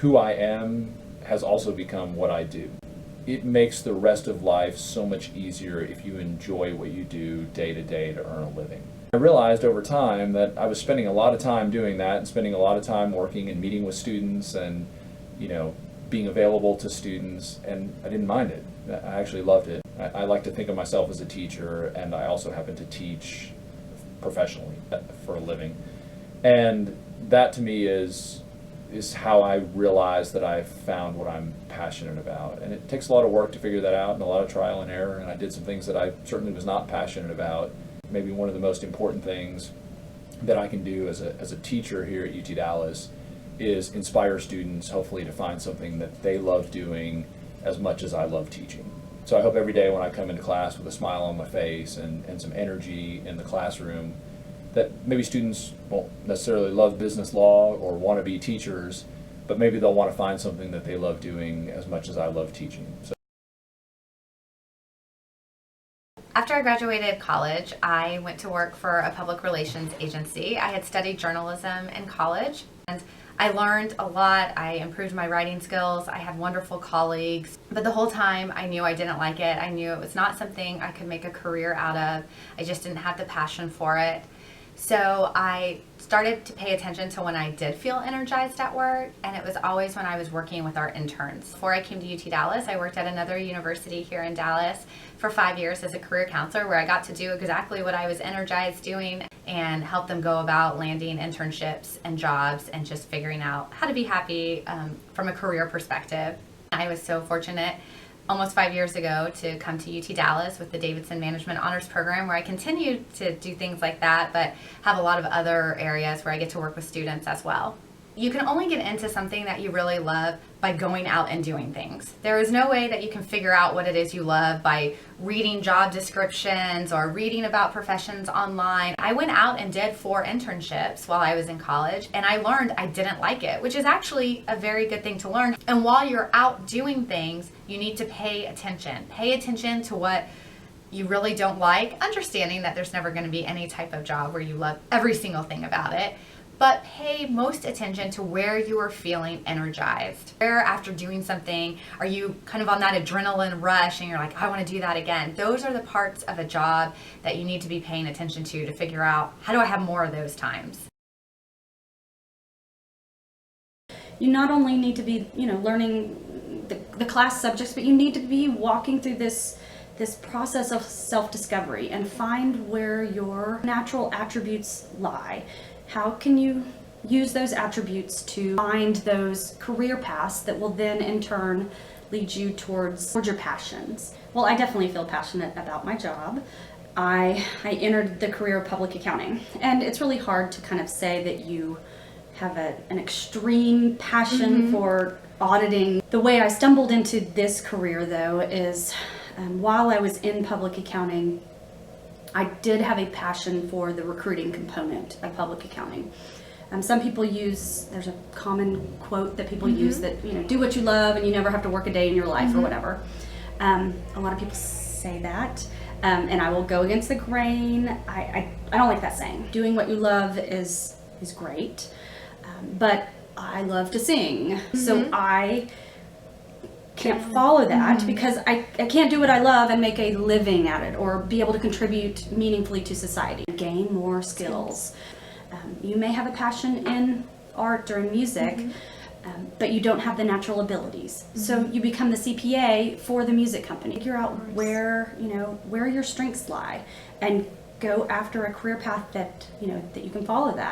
who I am has also become what I do. It makes the rest of life so much easier if you enjoy what you do day to day to earn a living. I realized over time that I was spending a lot of time doing that and spending a lot of time working and meeting with students and, being available to students, and I didn't mind it. I actually loved it. I like to think of myself as a teacher, and I also happen to teach professionally for a living. And that to me is how I realize that I've found what I'm passionate about. And it takes a lot of work to figure that out and a lot of trial and error, and I did some things that I certainly was not passionate about. Maybe one of the most important things that I can do as a teacher here at UT Dallas is inspire students, hopefully, to find something that they love doing as much as I love teaching. So I hope every day when I come into class with a smile on my face and some energy in the classroom, that maybe students won't necessarily love business law or want to be teachers, but maybe they'll want to find something that they love doing as much as I love teaching. So. After I graduated college, I went to work for a public relations agency. I had studied journalism in college, and I learned a lot. I improved my writing skills. I had wonderful colleagues. But the whole time I knew I didn't like it. I knew it was not something I could make a career out of. I just didn't have the passion for it. So I started to pay attention to when I did feel energized at work, and it was always when I was working with our interns. Before I came to UT Dallas, I worked at another university here in Dallas for 5 years as a career counselor, where I got to do exactly what I was energized doing and help them go about landing internships and jobs and just figuring out how to be happy from a career perspective. I was so fortunate almost 5 years ago to come to UT Dallas with the Davidson Management Honors Program, where I continue to do things like that, but have a lot of other areas where I get to work with students as well. You can only get into something that you really love by going out and doing things. There is no way that you can figure out what it is you love by reading job descriptions or reading about professions online. I went out and did 4 internships while I was in college, and I learned I didn't like it, which is actually a very good thing to learn. And while you're out doing things, you need to pay attention. Pay attention to what you really don't like, understanding that there's never going to be any type of job where you love every single thing about it. But pay most attention to where you are feeling energized. Where after doing something, are you kind of on that adrenaline rush and you're like, I want to do that again? Those are the parts of a job that you need to be paying attention to figure out, how do I have more of those times? You not only need to be, learning the class subjects, but you need to be walking through this process of self-discovery and find where your natural attributes lie. How can you use those attributes to find those career paths that will then in turn lead you towards your passions? Well, I definitely feel passionate about my job. I entered the career of public accounting, and it's really hard to kind of say that you have an extreme passion for auditing. The way I stumbled into this career, though, is while I was in public accounting, I did have a passion for the recruiting component of public accounting. Some people there's a common quote that people use that, do what you love and you never have to work a day in your life or whatever. A lot of people say that, and I will go against the grain. I don't like that saying. Doing what you love is great, but I love to sing, so I can't follow that because I can't do what I love and make a living at it or be able to contribute meaningfully to society. Gain more skills. You may have a passion in art or in music, but you don't have the natural abilities. So you become the CPA for the music company. Figure out where your strengths lie and go after a career path that you can follow that.